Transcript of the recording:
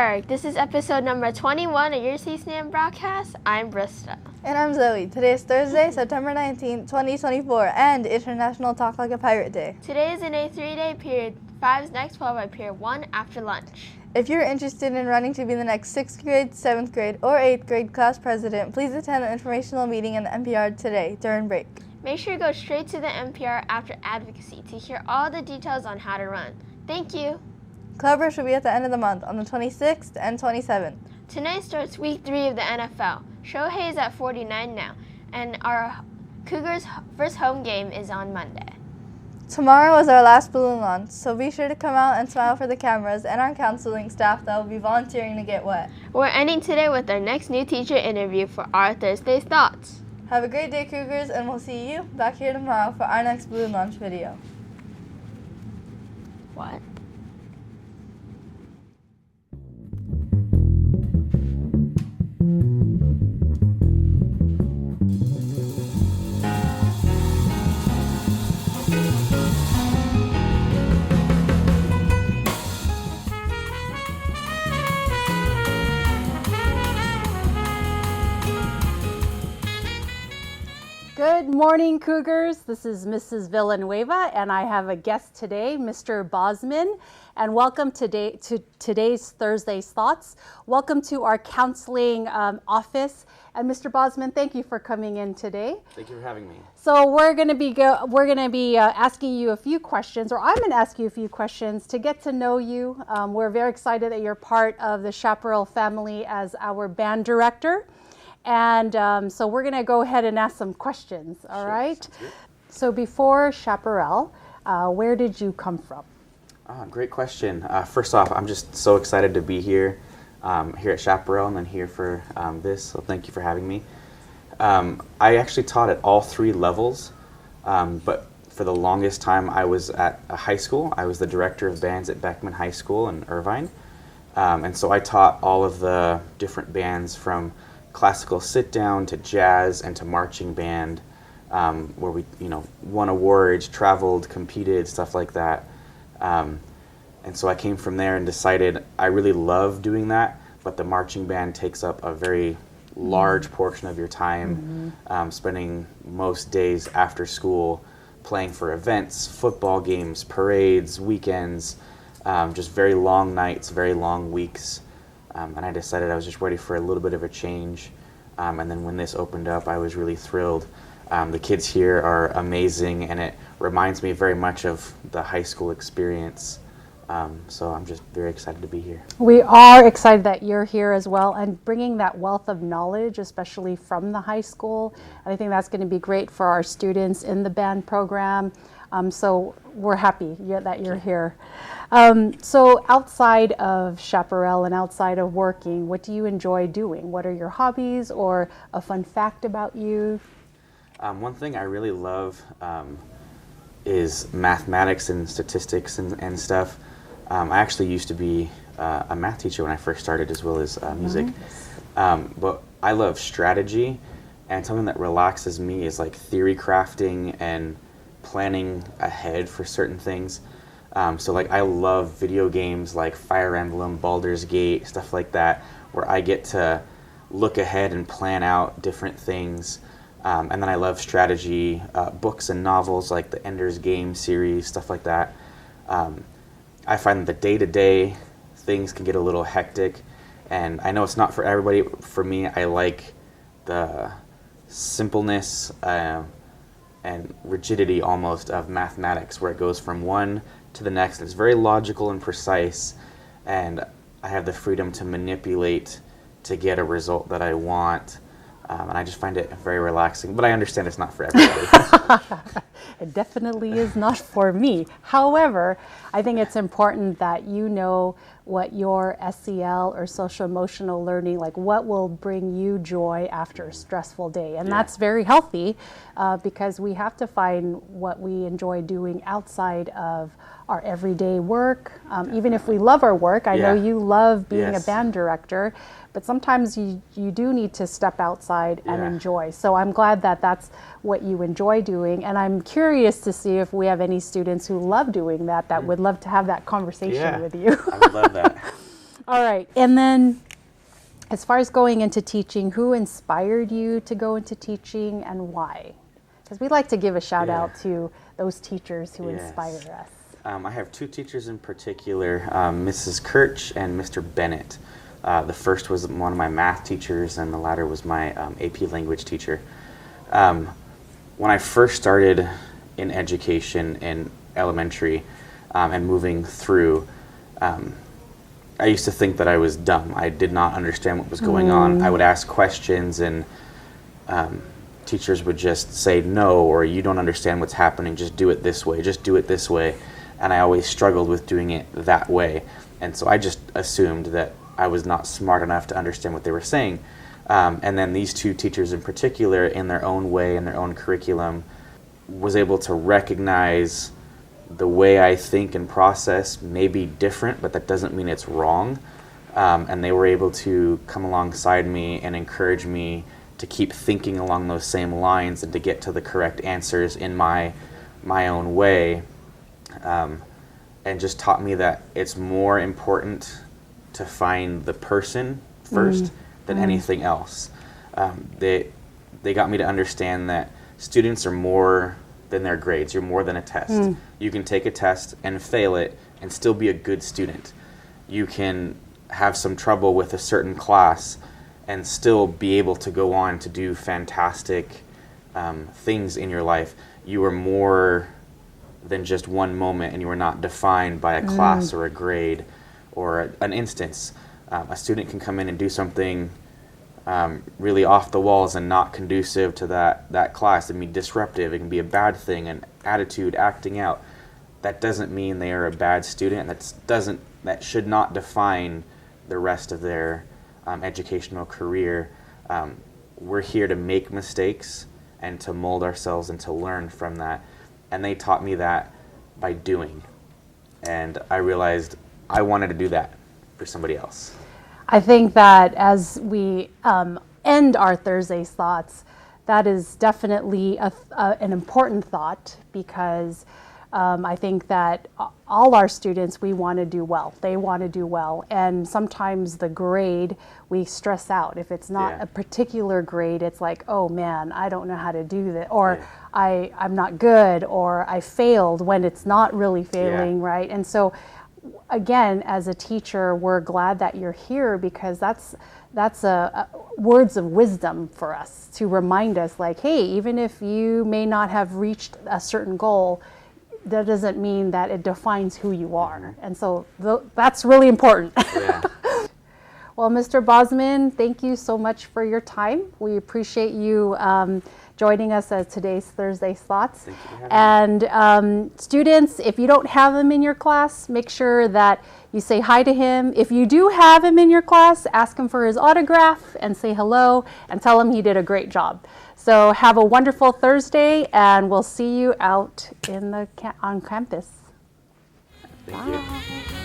Pittsburgh. This is episode number 21 of your CSNAM broadcast. I'm Brista. And I'm Zoe. Today is Thursday, September 19th, 2024, and International Talk Like a Pirate Day. Today is in a 3-day period. 5's next followed by period 1 after lunch. If you're interested in running to be the next 6th grade, 7th grade, or 8th grade class president, please attend the informational meeting in the NPR today during break. Make sure you go straight to the NPR after advocacy to hear all the details on how to run. Thank you. Club Rush will be at the end of the month on the 26th and 27th. Tonight starts week 3 of the NFL. Shohei is at 49 now, and our Cougars' first home game is on Monday. Tomorrow is our last balloon launch, so be sure to come out and smile for the cameras and our counseling staff that will be volunteering to get wet. We're ending today with our next new teacher interview for our Thursday's Thoughts. Have a great day, Cougars, and we'll see you back here tomorrow for our next balloon launch video. What? Good morning, Cougars. This is Mrs. Villanueva, and I have a guest today, Mr. Bosman. And welcome to today's Thursday's Thoughts. Welcome to our counseling office. And Mr. Bosman, thank you for coming in today. Thank you for having me. So we're going to be asking you a few questions, or I'm going to ask you a few questions to get to know you. We're very excited that you're part of the Chaparral family as our band director. And so we're going to go ahead and ask some questions, all right? So before Chaparral, where did you come from? Great question. First off, I'm just so excited to be here at Chaparral and then here for this, so thank you for having me. I actually taught at all 3 levels, but for the longest time I was at a high school. I was the director of bands at Beckman High School in Irvine, and so I taught all of the different bands from classical sit-down to jazz and to marching band, where we, won awards, traveled, competed, stuff like that. And so I came from there and decided I really love doing that, but the marching band takes up a very large portion of your time, spending most days after school playing for events, football games, parades, weekends, just very long nights, very long weeks. And I decided I was just ready for a little bit of a change. And then when this opened up, I was really thrilled. The kids here are amazing, and it reminds me very much of the high school experience. So I'm just very excited to be here. We are excited that you're here as well and bringing that wealth of knowledge, especially from the high school. And I think that's going to be great for our students in the band program. So we're happy that you're here. So outside of Chaparral and outside of working, what do you enjoy doing? What are your hobbies or a fun fact about you? One thing I really love is mathematics and statistics and stuff. I actually used to be a math teacher when I first started, as well as music. But I love strategy, and something that relaxes me is like theory crafting and planning ahead for certain things. So like I love video games like Fire Emblem, Baldur's Gate, stuff like that, where I get to look ahead and plan out different things. And then I love strategy, books and novels like the Ender's Game series, stuff like that. I find that the day-to-day things can get a little hectic, and I know it's not for everybody. For me, I like the simpleness and rigidity almost of mathematics, where it goes from one to the next. It's very logical and precise, and I have the freedom to manipulate to get a result that I want. And I just find it very relaxing, but I understand it's not for everybody. It definitely is not for me. However, I think it's important that you know what your SEL or social emotional learning, like what will bring you joy after a stressful day. And that's very healthy because we have to find what we enjoy doing outside of our everyday work. Even if we love our work, I know you love being a band director, but sometimes you do need to step outside and enjoy. So I'm glad that that's what you enjoy doing, and I'm curious to see if we have any students who love doing that would love to have that conversation with you. I would love that. All right. And then as far as going into teaching, who inspired you to go into teaching and why? Because we like to give a shout out to those teachers who inspire us. I have two teachers in particular, Mrs. Kirch and Mr. Bennett. The first was one of my math teachers, and the latter was my AP language teacher. When I first started in education in elementary and moving through, I used to think that I was dumb. I did not understand what was going on. I would ask questions, and teachers would just say no, or you don't understand what's happening, just do it this way, just do it this way. And I always struggled with doing it that way. And so I just assumed that I was not smart enough to understand what they were saying. And then these two teachers in particular, in their own way, in their own curriculum, was able to recognize the way I think and process may be different, but that doesn't mean it's wrong. And they were able to come alongside me and encourage me to keep thinking along those same lines and to get to the correct answers in my own way. And just taught me that it's more important to find the person first than anything else. They got me to understand that students are more than their grades. You're more than a test. You can take a test and fail it and still be a good student. You can have some trouble with a certain class and still be able to go on to do fantastic things in your life. You are more than just one moment, and you are not defined by a class or a grade or an instance. A student can come in and do something really off the walls and not conducive to that class. It can be disruptive. It can be a bad thing, an attitude, acting out. That doesn't mean they are a bad student. That should not define the rest of their educational career. We're here to make mistakes and to mold ourselves and to learn from that. And they taught me that by doing. And I realized I wanted to do that for somebody else. I think that as we end our Thursday's thoughts, that is definitely an important thought, because I think that all our students, we want to do well. They want to do well. And sometimes the grade, we stress out. If it's not a particular grade, it's like, oh man, I don't know how to do that. Or I'm not good, or I failed, when it's not really failing, right? And so again, as a teacher, we're glad that you're here, because that's words of wisdom for us, to remind us like, hey, even if you may not have reached a certain goal, that doesn't mean that it defines who you are. And so that's really important. Yeah. Well, Mr. Bosman, thank you so much for your time. We appreciate you joining us as today's Thursday's Thoughts. Thank you for having me. And students, if you don't have him in your class, make sure that you say hi to him. If you do have him in your class, ask him for his autograph and say hello and tell him he did a great job. So have a wonderful Thursday, and we'll see you out on campus. Thank you.